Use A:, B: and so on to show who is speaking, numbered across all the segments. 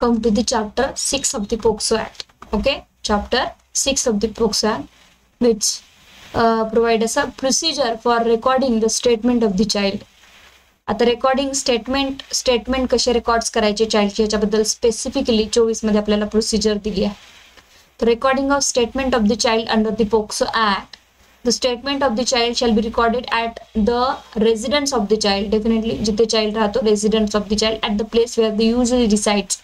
A: come to the chapter 6 of the POCSO Act. Okay, chapter 6 of the POCSO Act, which provide us a procedure for recording the statement of the child. आता recording statement कसे records करायचे चाइल्डचे याच्याबद्दल specifically 24 मध्ये आपल्याला procedure दिली आहे. तर recording of statement of the child under the POCSO act. The statement of the child shall be recorded at the residence of the child. Definitely जिथे चाइल्ड राहतो residence of the child at the place where the usually resides.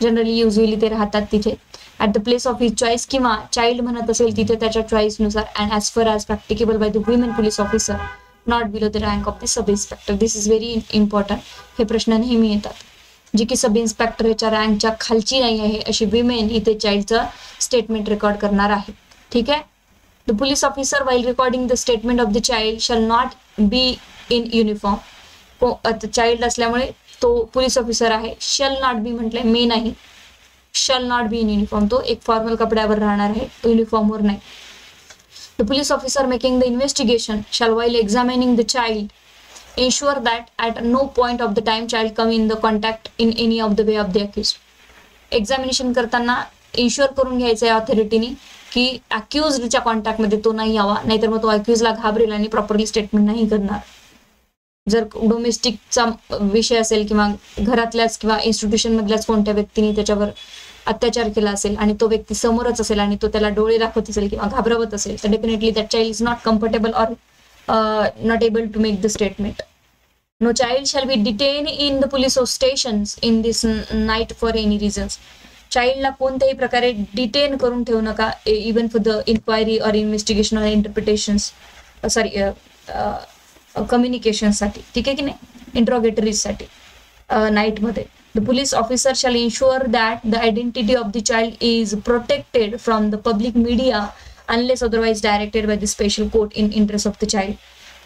A: Usually ते राहतात तिथे. At the place of his choice किंवा child म्हणत असेल तिथे त्याच्या चॉईसनुसार. And as far as practicable by the women police officer not below the rank of the sub inspector. This is very important. हे प्रश्न नेहमी येतात. जी की सब इन्स्पेक्टर याच्या रँकच्या खालची नाही आहे अशी विमेन इथे चाइल्डचं स्टेटमेंट रेकॉर्ड करणार आहे. ठीक आहे. The police officer while recording the statement of the child shall not be in uniform. Child असल्यामुळे तो पोलीस ऑफिसर आहे. शॅल नॉट बी म्हटलंय, मे नाही. Shall not be in uniform. तो एक फॉर्मल कपड्यावर राहणार आहे, तो युनिफॉर्मवर नाही. The police officer making the investigation shall, while examining the child, ensure that at no point of the time child come in the contact in any of the way of the accused. Examination करताना ensure करून घ्यायचं आहे ऑथॉरिटीनी की अक्युज्डच्या contact मध्ये तो नाही यावा, नाहीतर मग तो अक्युजला घाबरेल आणि प्रॉपरली स्टेटमेंट नाही करणार. जर डोमेस्टिकचा विषय असेल किंवा घरातल्याच किंवा इन्स्टिट्यूशन मधल्याच कोणत्या व्यक्तीने त्याच्यावर अत्याचार केला असेल आणि तो व्यक्ती समोरच असेल आणि तो त्याला डोळे दाखवत असेल किंवा घाबरवत असेल तर definitely that child is not comfortable or not able to make the statement. No child shall be detain in the police stations in this night for any reasons. चाइल्डला कोणत्याही प्रकारे डिटेन करून ठेवू नका, even for the inquiry or investigation or interpretations कम्युनिकेशनसाठी. ठीक आहे की नाही, इंट्रोगेटरीजसाठी नाईटमध्ये. The police officer shall ensure that the identity of the child is protected from the public media unless otherwise directed by the special court in interest of the child.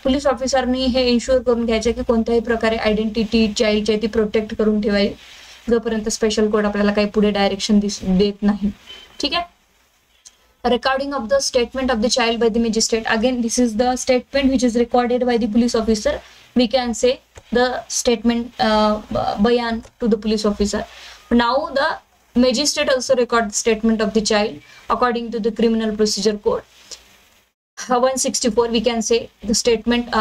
A: Police ऑफिसरनी हे ensure करून घ्यायचे की कोणत्याही प्रकारे identity चाइल्डची ती protect करून ठेवावी जोपर्यंत स्पेशल कोर्ट आपल्याला काही पुढे डायरेक्शन देत नाही. ठीक आहे. Recording of the statement of the child by the magistrate. Again, this is the statement which is recorded by the police officer. We can say the statement bayan to the police officer. Now the magistrate also record the statement of the child according to the criminal procedure code. 164 we can say the statement.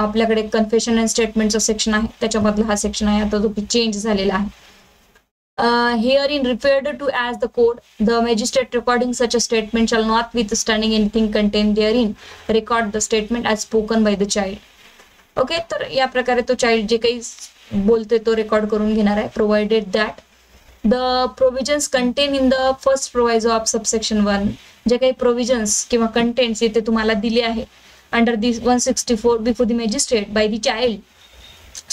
A: आपल्याकडे confession and statements section आहे, त्याच्यामधला हा section आहे. आता तो change झालेला आहे. Herein referred to as the code, the magistrate recording such a statement shall not, withstanding anything contained therein, record the statement as spoken by the child. Okay, तर या प्रकारे तो चाइल्ड जे काही बोलते तो रेकॉर्ड करून घेणार आहे. Provided that the provisions contain in the first proviso of subsection 1. जे काही प्रोव्हिजन्स किंवा कंटेंट्स इथे तुम्हाला दिले आहे under this 164 before the magistrate by the child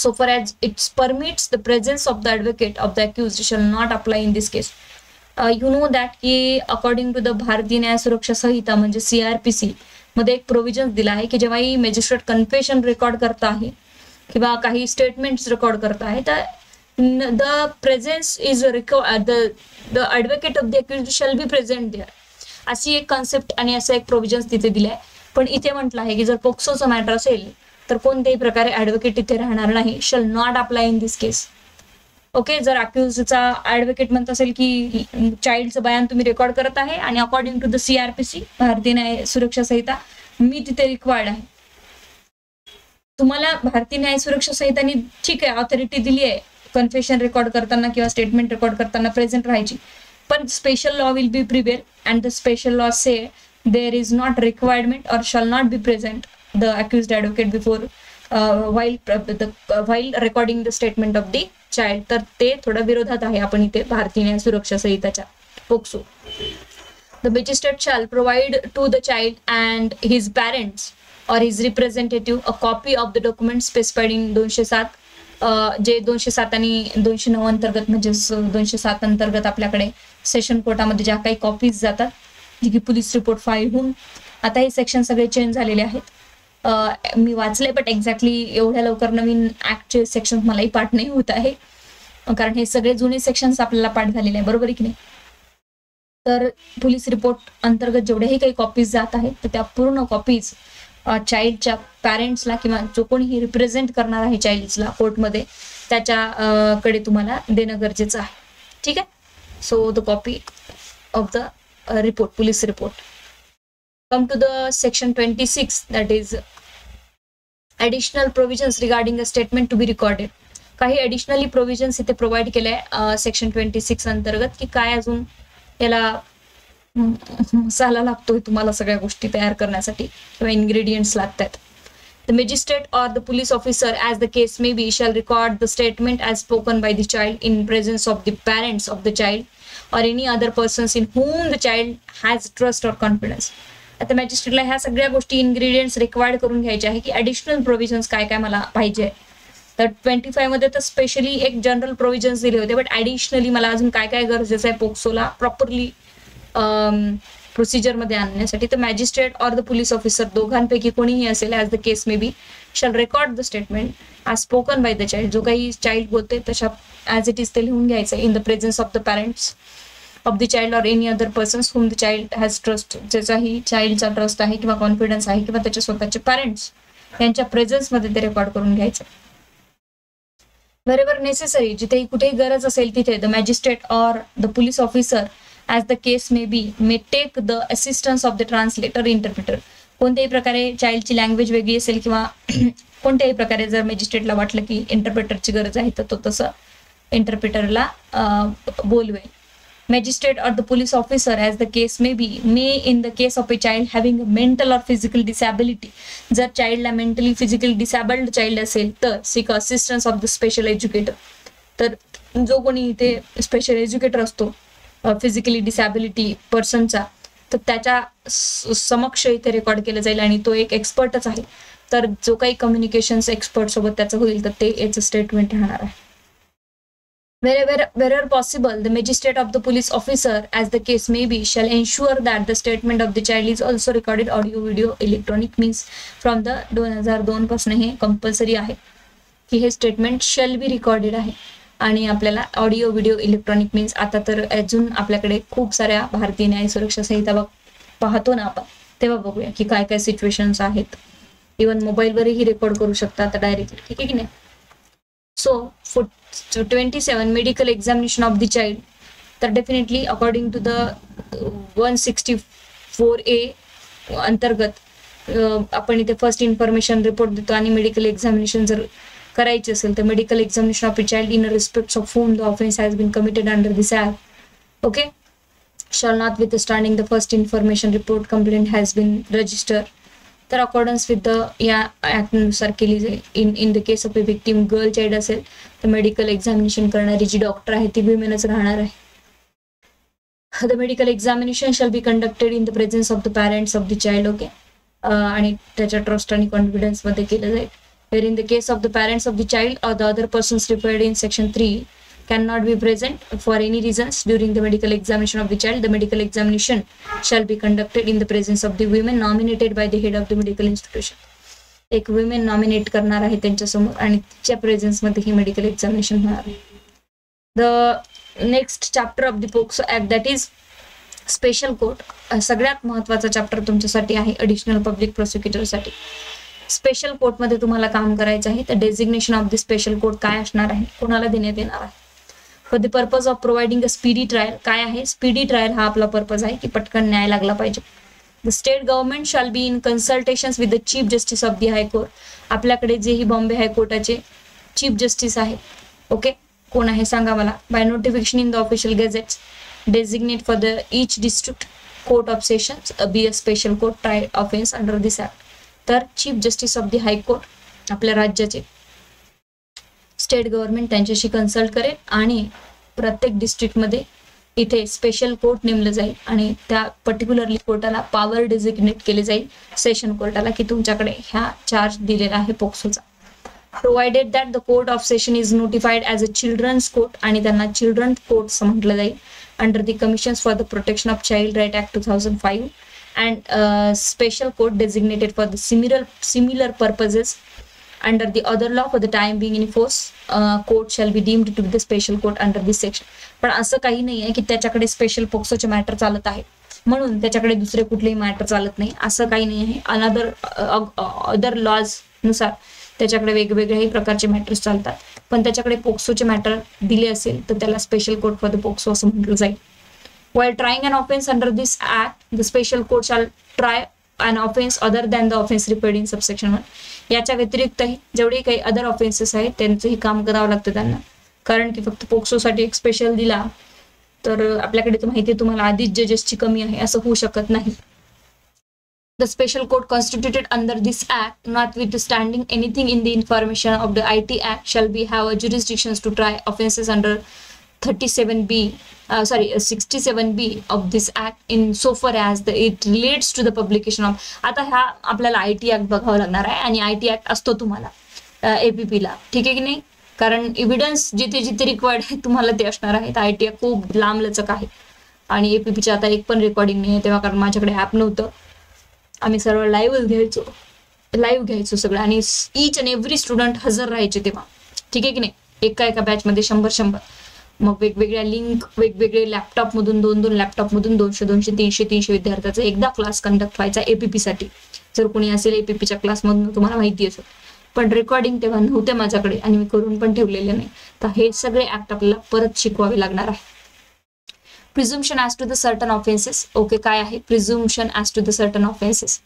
A: so far as it permits the presence of the advocate of the accused shall not apply in this case. You know that की according to the भारतीय न्याय सुरक्षा संहिता म्हणजे CRPC मध्ये एक provision दिला आहे की जेव्हाही मॅजिस्ट्रेट कन्फेशन रेकॉर्ड करता आहे किंवा काही स्टेटमेंट्स रेकॉर्ड करता आहे तर the presence is the advocate of the accused shall be present there. अशी एक कॉन्सेप्ट आणि असं एक प्रोव्हिजन तिथे दिलं आहे. पण इथे म्हटलं आहे की जर पोक्सोचं मॅटर असेल तर कोणत्याही प्रकारे ॲडव्होकेट इथे राहणार नाही. Shall not apply in this case. Okay, जर अक्युजचा ॲडव्होकेट म्हणत असेल की चाइल्डचं बयान तुम्ही रेकॉर्ड करत आहे आणि अकॉर्डिंग टू द CRPC भारतीय न्याय सुरक्षा संहिता मी तिथे रिक्वायर्ड आहे. तुम्हाला भारतीय न्याय सुरक्षा संहितानी ठीक आहे ऑथॉरिटी दिली आहे कन्फेशन रेकॉर्ड करताना किंवा स्टेटमेंट रेकॉर्ड करताना प्रेझेंट राहायची, पण special law will be prevail and the special law say there is not requirement or shall not be present the accused advocate before while recording the statement of the child. तर ते थोडा विरोधात आहे आपण इथे भारतीय न्याय सुरक्षा संहिताच्या POCSO. The magistrate shall provide to the child and his parents or his representative a copy of the document specified in 207. जे 207 आणि 209 अंतर्गत म्हणजे 207 अंतर्गत आपल्याकडे सेशन कोर्टामध्ये ज्या काही कॉपीज जातात जी की पोलीस रिपोर्ट फाईल होऊन. आता हे सेक्शन सगळे चेंज झालेले आहेत. मी वाचले बट एक्झॅक्टली एवढ्या लवकर नवीन ऍक्टचे सेक्शन मलाही पाठ नाही होत आहे कारण हे सगळे जुने सेक्शन्स आपल्याला पाठ झालेले आहे, बरोबर की नाही. तर पोलीस रिपोर्ट अंतर्गत जेवढेही काही कॉपीज जात आहेत तर त्या पूर्ण कॉपीज चाइल्डच्या पॅरेंट्सला किंवा जो कोणीही रिप्रेझेंट करणार आहे चाइल्डला कोर्टमध्ये त्याच्याकडे तुम्हाला देणं गरजेचं आहे. ठीक आहे. So the copy of the report, police report. Come to the section 26, that is additional provisions regarding a statement to be recorded. काही ऍडिशनली प्रोव्हिजन्स इथे प्रोव्हाइड केलंय सेक्शन 26 अंतर्गत, की काय अजून याला मसाला लागतोय तुम्हाला सगळ्या गोष्टी तयार करण्यासाठी किंवा इन्ग्रेडियंट्स लागतात. The magistrate or the police officer, as the case may be, shall record the statement as spoken by the child in presence of the parents of the child or any other persons in whom the child has trust or confidence. आता मॅजिस्ट्रेटला ह्या सगळ्या गोष्टी ingredients required करून घ्यायचे आहे की additional provisions काय काय मला पाहिजे. तर 25 मध्ये तर स्पेशली एक जनरल प्रोव्हिजन्स दिले होते, बट ऍडिशनली मला अजून काय काय गरजेचं आहे पोक्सोला प्रॉपरली प्रोसिजर मध्ये आणण्यासाठी. तर magistrate or the police officer दोघांपैकी कोणीही असेल, as the case may be, shall record the statement as spoken by the child. जो काही चाइल्ड बोलते तशा ॲज इट इज ते लिहून घ्यायचं in the presence of the parents of the child or any other persons whom the child has trust. ज्याचाही चाइल्डचा trust आहे किंवा कॉन्फिडन्स आहे किंवा त्याचे स्वतःचे पॅरेंट्स यांच्या प्रेझेन्स मध्ये ते रेकॉर्ड करून घ्यायचं. wherever necessary, जिथेही कुठेही गरज असेल तिथे the magistrate or the police officer as the case may be may take the assistance of the translator interpreter. कोणत्याही प्रकारे चाइल्डची लँग्वेज वेगळी असेल किंवा कोणत्याही प्रकारे जर मॅजिस्ट्रेटला वाटलं की इंटरप्रेटरची गरज आहे तर तो तसं इंटरप्रेटरला बोलवेल. Magistrate or the police officer, as the case may be, may in the case of a child having a mental or physical disability, जर चाइल्डला मेंटली फिजिकली डिसेबल्ड चाइल्ड असेल तर seek assistance of the special educator. तर जो कोणी इथे special educator असतो physically disability पर्सनचा, तर त्याच्या समक्ष इथे रेकॉर्ड केलं जाईल आणि तो एक एक्सपर्टच आहे. तर जो काही कम्युनिकेशन्स एक्सपर्ट सोबत त्याचं होईल तर ते याचं स्टेटमेंट राहणार आहे. Wherever possible, the magistrate of the police officer, as the case may be, shall ensure that the statement of the child is also recorded audio, video, electronic means. From the 2002 पासून हे compulsory आहे की हे statement shall be recorded आहे. आणि आपल्याला audio, video, electronic means आता तर अजून आपल्याकडे खूप साऱ्या भारतीय न्याय सुरक्षा संहिता पाहतो ना आपण, तेव्हा बघूया की काय काय सिच्युएशन्स आहेत. इव्हन मोबाईलवरही रेकॉर्ड करू शकतात डायरेक्टली, ठीक आहे की नाही. So 27 medical examination of the child. तर definitely according to the 164A अंतर्गत आपण इथे फर्स्ट इन्फॉर्मेशन रिपोर्ट देतो आणि मेडिकल एक्झामिनेशन जर करायची असेल तर medical examination of a child in respect of whom the offense has been committed under this act, okay, shall not withstanding the first information report complaint has been registered. तर accordance with the या act नुसार केली जाईल. In the case of a victim girl child असेल तर medical examination करणारी जी doctor आहे ती विमेनच राहणार आहे. The medical examination shall be conducted in the presence of the parents of the child, okay, आणि त्याच्या ट्रस्ट आणि कॉन्फिडन्स मध्ये केलं जाईल. Where in the case of the parents of the child or the other persons referred in section 3 cannot be present for any reasons during the medical examination of the child, the medical examination shall be conducted in the presence of the women nominated by the head of the medical institution. एक women nominate करणार आहे त्यांच्या समोर आणि तिच्या presence मध्ये ही medical examination होणार आहे. The next chapter of the POCSO Act, that is special court. सगळ्यात महत्त्वाचा चॅप्टर तुमच्यासाठी आहे ॲडिशनल पब्लिक प्रोसिक्युटर साठी. स्पेशल कोर्ट मध्ये तुम्हाला काम करायचं आहे. तर designation of the special court काय असणार आहे, कोणाला देण्यात येणार आहे. For the purpose of providing a speedy trial. काय आहे स्पीडी ट्रायल, हा आपला पर्पज आहे की पटकन न्याय लागला पाहिजे. The state government shall be in consultations with the chief justice of the high court. आपल्याकडे जेही बॉम्बे हायकोर्टाचे चीफ जस्टिस आहे, ओके, कोण आहे सांगा मला. By notification in the official gazettes designate for the each district court of sessions be a special court try offence under this act. तर chief justice of the high court आपल्या राज्याचे state government त्यांच्याशी consult करेल आणि प्रत्येक डिस्ट्रिक्टमध्ये इथे special court नेमलं जाईल आणि त्या पर्टिक्युलरली कोर्टाला पॉवर डेझिग्नेट केले जाईल सेशन कोर्टाला की तुमच्याकडे ह्या चार्ज दिलेला आहे पोक्सोचा. Provided that the court of session is notified as a children's court आणि त्यांना चिल्ड्रन कोर्ट म्हटलं जाईल under the commissions for the protection of child right act 2005 and special court designated for the similar purposes under the other law for the time being in force court shall be deemed to be the special court under this section. पण असं काही नाही आहे की त्याच्याकडे special पोक्सोचे matter चालत आहे म्हणून त्याच्याकडे दुसरे कुठलेही मॅटर चालत नाही, असं काही नाही आहे. अदर लॉज नुसार त्याच्याकडे वेगवेगळ्याही प्रकारचे मॅटर्स चालतात. पण त्याच्याकडे पोक्सोचे मॅटर दिले असेल तर त्याला special code for the POCSO असं म्हटलं जाईल. While trying an offense under this act, the special court shall try an offense other than the offense referred in subsection 1. याच्या व्यतिरिक्तही जेवढे काही अदर ऑफेन्सेस आहेत त्यांचंही काम करावं लागतं त्यांना, कारण की फक्त पोक्सोसाठी एक स्पेशल दिला तर आपल्याकडे तर माहिती आहे तुम्हाला आधीच जजेसची कमी आहे असं होऊ शकत नाही. The special court constituted under this act, notwithstanding anything in the information of the IT Act, shall be have a jurisdictions to try offences under 67B of this act in so far as it relates to the publication of. आता ह्या आपल्याला IT Act बघावं लागणार आहे आणि IT Act असतो तुम्हाला APP ला, ठीक आहे की नाही, कारण एव्हिडन्स जिथे जिथे रिक्वायर्ड आहे तुम्हाला ते असणार आहेत. IT Act खूप लांब लचक आहे आणि APP चे आता एक पण रेकॉर्डिंग नाही आहे तेव्हा, कारण माझ्याकडे ऍप नव्हतं, आम्ही सर्व लाईव्ह घ्यायचो सगळं आणि ईच अँड एव्हरी स्टुडंट हजर राहायचे तेव्हा, ठीक आहे की नाही. एका बॅच मध्ये 100 मग वेगवेगळ्या लिंक, वेगवेगळे लॅपटॉप मधून 2 लॅपटॉप मधून 200 300 विद्यार्थ्याचा एकदा क्लास कंडक्ट व्हायचा APP साठी. जर कोणी असेल APPच्या क्लासमधून तुम्हाला माहिती असेल, पण रेकॉर्डिंग तेव्हा नव्हते माझ्याकडे आणि मी करून पण ठेवलेले नाही. तर हे सगळे ऍक्ट आपल्याला परत शिकवावे लागणार आहे. Presumption as to the certain offences. Okay, काय आहे presumption as to the certain offences?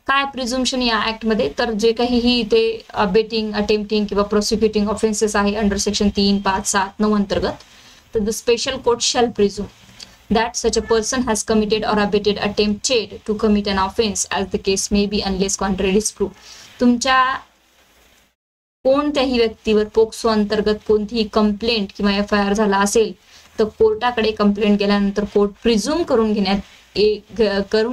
A: काय प्रिझम्पशन या ऍक्ट मध्ये? तर जे काहीही इथे अबेटिंग, अटेम्प्टिंग किंवा प्रोसिक्युटिंग ऑफेन्सेस आहे अंडर सेक्शन 3, 5, 7, 9 अंतर्गत, तर the special court shall presume that such a person has committed or abetted, attempted to commit an offense as the case may be unless contrary is proved. तुमच्या कोणत्याही व्यक्तीवर POCSO अंतर्गत कोणतीही complaint किंवा FIR झाला असेल तर कोर्टाकडे कंप्लेंट गेल्यानंतर कोर्ट प्रिझ्युम करून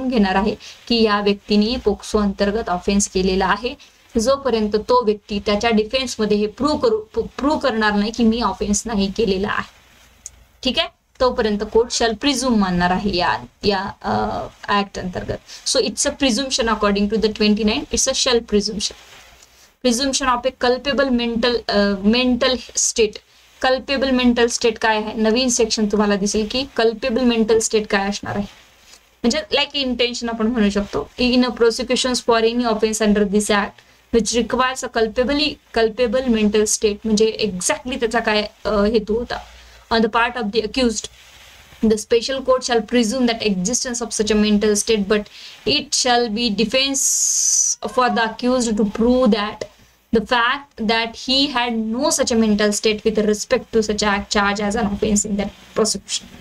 A: घेणार आहे की या व्यक्तीने पोक्सो अंतर्गत ऑफेन्स केलेला आहे, जोपर्यंत तो व्यक्ती त्याच्या डिफेन्स मध्ये हे प्रूव्ह करणार नाही की मी ऑफेन्स नाही केलेला आहे, ठीक आहे, तोपर्यंत कोर्ट शॅल प्रिझ्युम मानणार आहे या ऍक्ट अंतर्गत. So it's a presumption according to the 29. It's a shall presumption of a culpable mental state. Culpable mental state काय आहे? नवीन सेक्शन तुम्हाला दिसेल की कल्पेबल मेंटल स्टेट काय असणार आहे, म्हणजे लाईक इंटेन्शन आपण म्हणू शकतो. In a prosecution for any offence under this act which requires a culpable mental state, म्हणजे एक्झॅक्टली त्याचा काय हेतू होता. On the part of the accused, the special court shall presume that existence of such a mental state, but it shall be defense for the accused to prove that the fact that he had no such a mental state with respect to such a charge as an offense in that prosecution.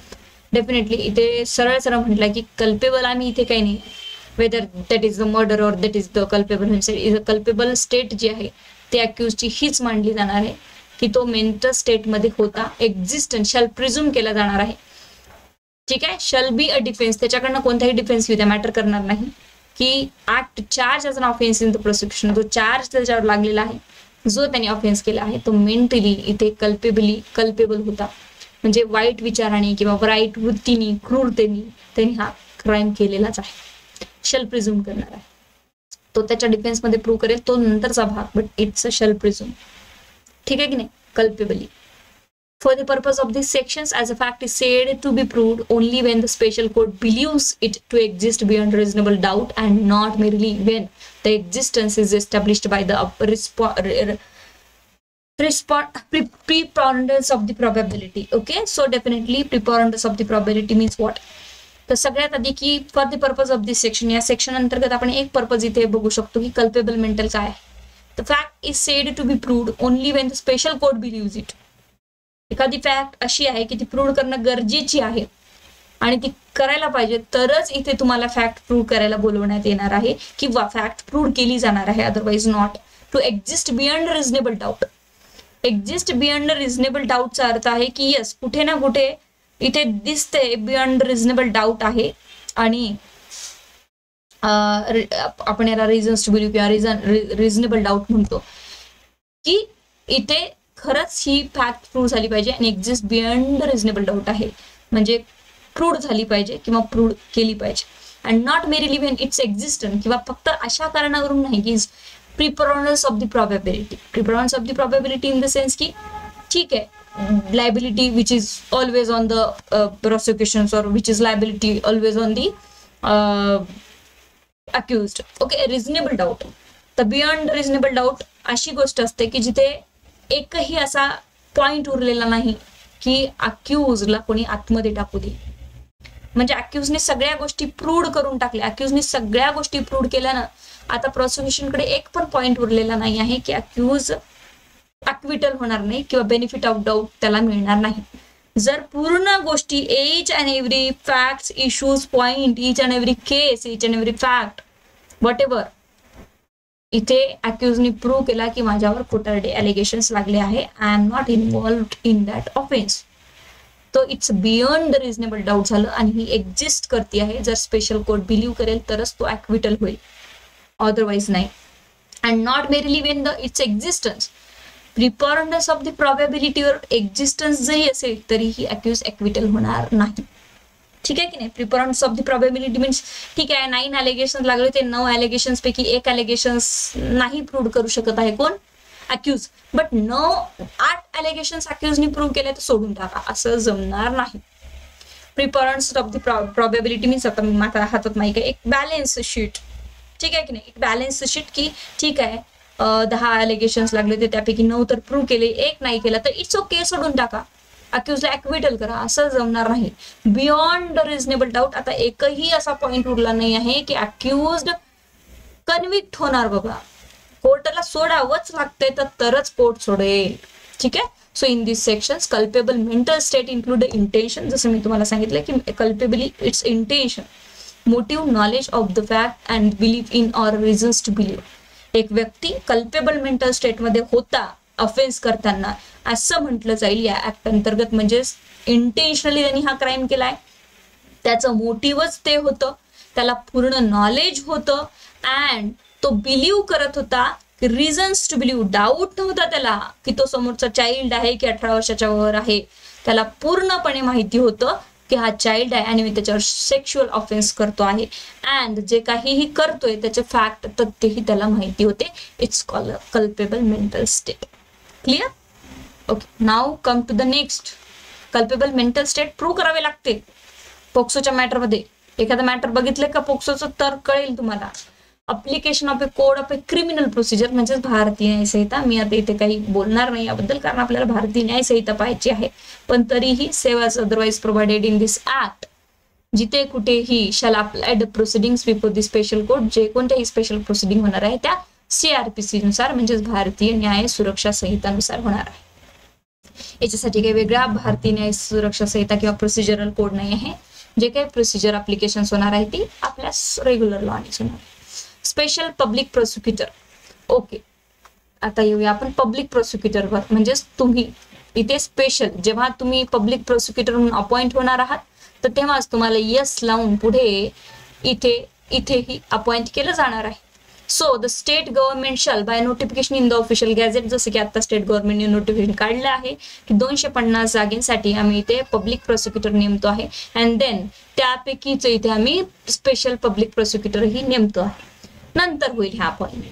A: Definitely इथे सरळ म्हटलं की culpable आम्ही इथे काही नाही, whether that is the murder or that is the culpable himself, is a culpable state जी आहे ते accused ची हीच मांडली जाणार आहे की तो मेंटल स्टेट मध्ये होता. एक्झिस्टन्स शॅल प्रिझ्युम केला जाणार आहे, ठीक आहे. शॅल बी अ डिफेन्स, त्याच्याकडनं कोणताही डिफेन्स येऊ द्या, मॅटर करणार नाही की act charge as an offence in the prosecution, जो चार्ज त्याच्यावर लागलेला आहे, जो त्याने ऑफेन्स केला आहे तो मेंटली इथे कल्पेबल होता, म्हणजे वाईट विचाराने किंवा वाईट वृत्तीने, क्रूरतेने त्यांनी हा क्राईम केलेलाच आहे. शॅल प्रिझ्युम करणार आहे, तो त्याच्या डिफेन्स मध्ये प्रूव्ह करेल, तो नंतरचा भाग, बट इट्स अ शॅल प्रिझ्युम, ठीक आहे की नाही, कल्पेबली. For the purpose of these sections, as a fact is said to be proved only when the special court believes it to exist beyond reasonable doubt, and not merely when the existence is established by the preponderance of the probability. Okay, so definitely preponderance of the probability means what? तर सगळ्यात आधी की for the purpose of this section, या section अंतर्गत आपण एक purpose इथे बघू शकतो की कल्पेबल मेंटल काय आहे. The fact is said to be proved only when the special court believes it. एखादी फॅक्ट अशी आहे की ती प्रूव्ह करणं गरजेची आहे आणि ती करायला पाहिजे, तरच इथे तुम्हाला फॅक्ट प्रूव्ह करायला बोलवण्यात येणार आहे किंवा फॅक्ट प्रूव्ह केली जाणार आहे, otherwise not. To exist beyond reasonable doubt. Exist beyond reasonable डाऊटचा अर्थ आहे की यस, कुठे ना कुठे इथे दिसते बियॉन्ड रिझनेबल डाऊट आहे आणि आपण याला रिझन्स टू बिलीव्ह किंवा रिझनेबल डाऊट म्हणतो की इथे खरंच ही फॅक्ट प्रूव्ह झाली पाहिजे आणि एक्झिस्ट बियॉन्ड रिझनेबल डाऊट आहे, म्हणजे प्रूव्ह झाली पाहिजे किंवा प्रूव्ह केली पाहिजे. And not merely when its existence, किंवा फक्त अशा कारणावरून नाही की preponderance of the probability. Preponderance of the probability in the sense की ठीक आहे, liability which is always on the prosecutions or which is liability always on the accused. Okay, reasonable doubt. तर बियॉन्ड रिझनेबल डाऊट अशी गोष्ट असते की जिथे एकही असा पॉइंट उरलेला नाही की अक्यूजला कोणी आतमध्ये टाकू दे. म्हणजे अक्यूजने सगळ्या गोष्टी प्रूव्ह करून टाकल्या. अक्यूजने सगळ्या गोष्टी प्रूव्ह केल्यानं आता प्रोसिक्युशनकडे एक पण पॉइंट उरलेला नाही आहे की अक्यूज अक्विटल होणार नाही किंवा बेनिफिट ऑफ डाऊट त्याला मिळणार नाही. जर पूर्ण गोष्टी each and every facts, issues, point, each and every case, each and every fact, whatever इथे अक्यूजनी प्रूव्ह केला की माझ्यावर खोटारडे अलिगेशन्स लागले आहे, I am not involved in that offence, तो it's beyond the reasonable doubt झालं आणि ही एक्झिस्ट करते आहे. जर स्पेशल कोर्ट बिलीव्ह करेल तरच तो ॲक्विटल होईल, अदरवाईज नाही. And not merely when the its existence, preponderance of the probability वर एक्झिस्टन्स जरी असेल तरीही अक्यूज ॲक्विटल होणार नाही. ठीक आहे की नाही. प्रिपॉरंडन्स ऑफ द प्रॉबॅबिलिटी मीन्स ठीक आहे 9 अलिगेशन्स लागले होते, 9 अलिगेशन्स पैकी 1 अलिगेशन्स नाही प्रूव्ह करू शकत आहे कोण, अक्यूज. बट 8 अलिगेशन्स अक्यूजनी प्रूव्ह केले तर सोडून टाका, असं जमणार नाही. प्रिपॉरंडन्स ऑफ द प्रॉबॅबिलिटी मीन्स आता माझ्या हातात माहिती आहे एक बॅलन्स शीट, ठीक आहे की नाही. एक बॅलन्स शीट की ठीक आहे 10 अलिगेशन्स लागले होते त्यापैकी 9 तर प्रूव्ह केले, 1 नाही केला तर इट्स ओके, सोडून टाका, अक्यूजला ॲक्विटल करा, असं जमणार नाही. बियॉन्ड रिझनेबल डाऊट आता एकही असा पॉइंट उरला नाही आहे की अक्यूज्ड कन्व्हिक्ट होणार. बाबा कोर्टाला सोडावंच लागतंय तरच कोर्ट सोडेल. ठीक आहे. So in this sections culpable mental state include intention, जसं मी तुम्हाला सांगितलं की culpably it's intention, motive, knowledge of the fact and believe in or reasons to believe. एक व्यक्ती कल्पेबल मेंटल स्टेटमध्ये होता ऑफेन्स करताना असं म्हटलं जाईल या ऍक्ट अंतर्गत, म्हणजे इंटेन्शनली त्यांनी हा क्राईम केलाय, त्याचं मोटिव्हच ते होतं, त्याला पूर्ण नॉलेज होतं अँड तो बिलीव्ह करत होता, रिझन्स टू बिलीव्ह, डाऊट नव्हता त्याला की तो समोरचा चाइल्ड आहे की 18 वर्षाच्या वर आहे, त्याला पूर्णपणे माहिती होतं की हा चाइल्ड आहे आणि मी त्याच्यावर सेक्शुअल ऑफेन्स करतो आहे अँड जे काहीही करतोय त्याचे फॅक्ट तथ्यही त्याला माहिती होते. It's called culpable mental state. Clear. Okay, now come to the next. Culpable mental state prove करावे लागते पोक्सोच्या मॅटरमध्ये. एखादा मॅटर बघितलं का पोक्सोचं तर कळेल तुम्हाला. Application of A code of a criminal procedure म्हणजे भारतीय न्यायसंहिता. मी आता इथे काही बोलणार नाही याबद्दल कारण आपल्याला भारतीय न्यायसंहिता पाहायची आहे, पण तरीही save as otherwise provided in this act जिथे कुठेही shall apply the proceedings before the special court, जे कोणत्याही स्पेशल प्रोसिडिंग होणार आहे त्या CRPC नुसार म्हणजेच भारतीय न्याय सुरक्षा संहितानुसार होणार आहे. याच्यासाठी काही वेगळा भारतीय न्याय सुरक्षा संहिता किंवा प्रोसिजरल कोड नाही आहे. जे काही प्रोसिजर अप्लिकेशन होणार आहे ती आपल्या रेग्युलर लॉनेच होणार आहे. Special public प्रोसिक्युटर. ओके, आता येऊया आपण पब्लिक प्रोसिक्युटरवर. म्हणजेच तुम्ही इथे स्पेशल जेव्हा तुम्ही पब्लिक प्रोसिक्युटर म्हणून अपॉइंट होणार आहात तर तेव्हाच तुम्हाला यस लावून पुढे इथेही अपॉइंट केलं जाणार आहे. So the state government shall bye notification in the official gadget, जसं की आता स्टेट गव्हर्नमेंटने नोटिफिकेशन काढलं आहे की 250 जागेसाठी आम्ही इथे पब्लिक प्रोसिक्युटर नेमतो आहे अँड देन त्यापैकीच इथे आम्ही स्पेशल पब्लिक प्रोसिक्युटर ही नेमतो आहे. नंतर होईल ह्या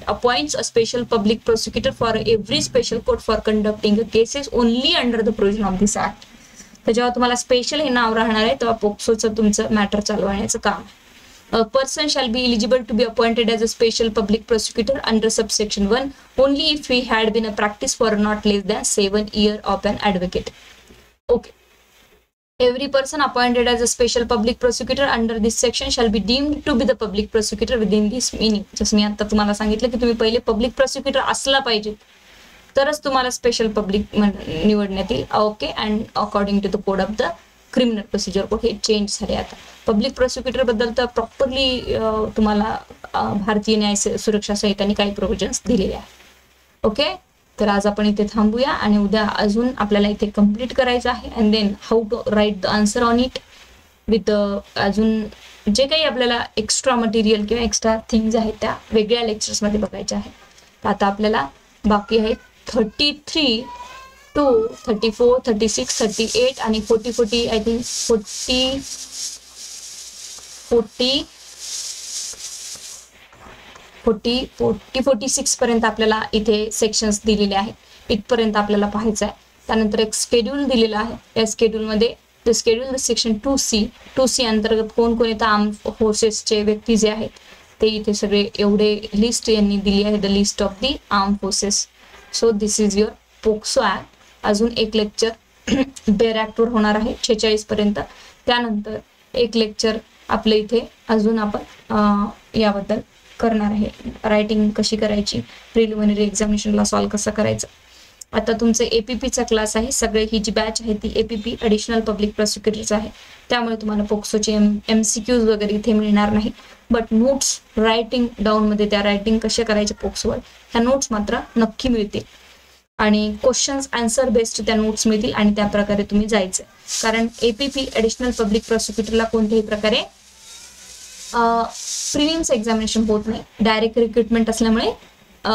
A: appoints a special public prosecutor for every special court for conducting cases only under the provision of this act. तर जेव्हा तुम्हाला स्पेशल हे नाव राहणार आहे तेव्हा पोक्सोचं तुमचं मॅटर चालवण्याचं काम. A person shall be eligible to be appointed as a special public prosecutor under subsection 1 only if he had been a practice for not less than 7 years of an advocate. Okay. Every person appointed as a special public prosecutor under this section shall be deemed to be the public prosecutor within this meaning. जसं मी आता तुम्हाला सांगितलं की तुम्ही पहिले public प्रोसिक्युटर असला पाहिजे तरच तुम्हाला स्पेशल पब्लिक निवडण्यात येईल. Okay, and according to the code of the criminal procedure code हे चेंज झाले. आता पब्लिक प्रोसिक्युटर बद्दल तर प्रॉपरली तुम्हाला भारतीय न्याय सुरक्षा संहिताने काही प्रोव्हिजन्स दिलेले आहेत. ओके, तर आज आपण इथे थांबूया आणि उद्या अजून आपल्याला इथे कम्प्लीट करायचं आहे and then how to write the answer on it with अजून जे काही आपल्याला एक्स्ट्रा मटेरियल किंवा एक्स्ट्रा थिंग्स आहेत त्या वेगळ्या लेक्चर्समध्ये बघायच्या आहेत. तर आता आपल्याला बाकी आहेत 33 2 34 36 38 आणि 40 आय थिंक 46 पर्यंत आपल्याला इथे सेक्शन्स दिलेले आहेत. इथपर्यंत आपल्याला पाहायचं आहे. त्यानंतर एक स्केड्यूल दिलेला आहे. या स्केड्यूलमध्ये द स्केड्यूल सेक्शन 2C अंतर्गत कोणकोणत्या आर्म फोर्सेसचे व्यक्ती जे आहेत ते इथे सगळे एवढे लिस्ट यांनी दिली आहे. The list of the arm forces. So this is your POCSO act अजून एक लेक्चर बेअर ऍक्टवर होणार आहे 46 पर्यंत. त्यानंतर एक लेक्चर आपल्या इथे अजून आपण याबद्दल करणार आहे, रायटिंग कशी करायची, प्रिलिमिनरी एक्झामिनेशनला सॉल्व्ह कसं करायचं. आता तुमचे एपीपीचा क्लास आहे, सगळे ही जी बॅच आहे ती एपीपी ॲडिशनल पब्लिक प्रोसिक्युटर्स आहे. त्यामुळे तुम्हाला पोक्सोचे MCQs वगैरे इथे मिळणार नाही. बट नोट्स रायटिंग डाऊनमध्ये त्या रायटिंग कशा करायच्या पोक्सोवर ह्या नोट्स मात्र नक्की मिळतील आणि क्वेश्चन्स आन्सर बेस्ड त्या नोट्स मिळतील आणि त्या प्रकारे तुम्ही जायचं. कारण एपीपी ॲडिशनल पब्लिक प्रोसिक्युटरला कोणत्याही प्रकारे प्रिलिम्स एक्झामिनेशन होत नाही, डायरेक्ट रिक्रुटमेंट असल्यामुळे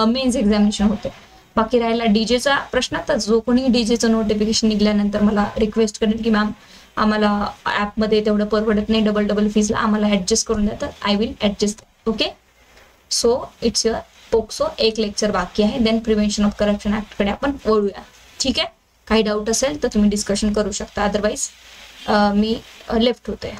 A: मेन्स एक्झामिनेशन होते. बाकी राहिला डीजेचा प्रश्न, तर जो कोणी डीजेचं नोटिफिकेशन निघाल्यानंतर मला रिक्वेस्ट करेल की मॅम आम्हाला ॲपमध्ये तेवढं परवडत नाही, डबल फीजला आम्हाला ॲडजस्ट करून द्या, तर I will adjust. Okay, so it's your POCSO. एक लेक्चर बाकी आहे, देन प्रिव्हेन्शन ऑफ करप्शन ॲक्टकडे आपण वळूया. ठीक आहे, काही डाऊट असेल तर तुम्ही डिस्कशन करू शकता, अदरवाईज मी लेफ्ट होते.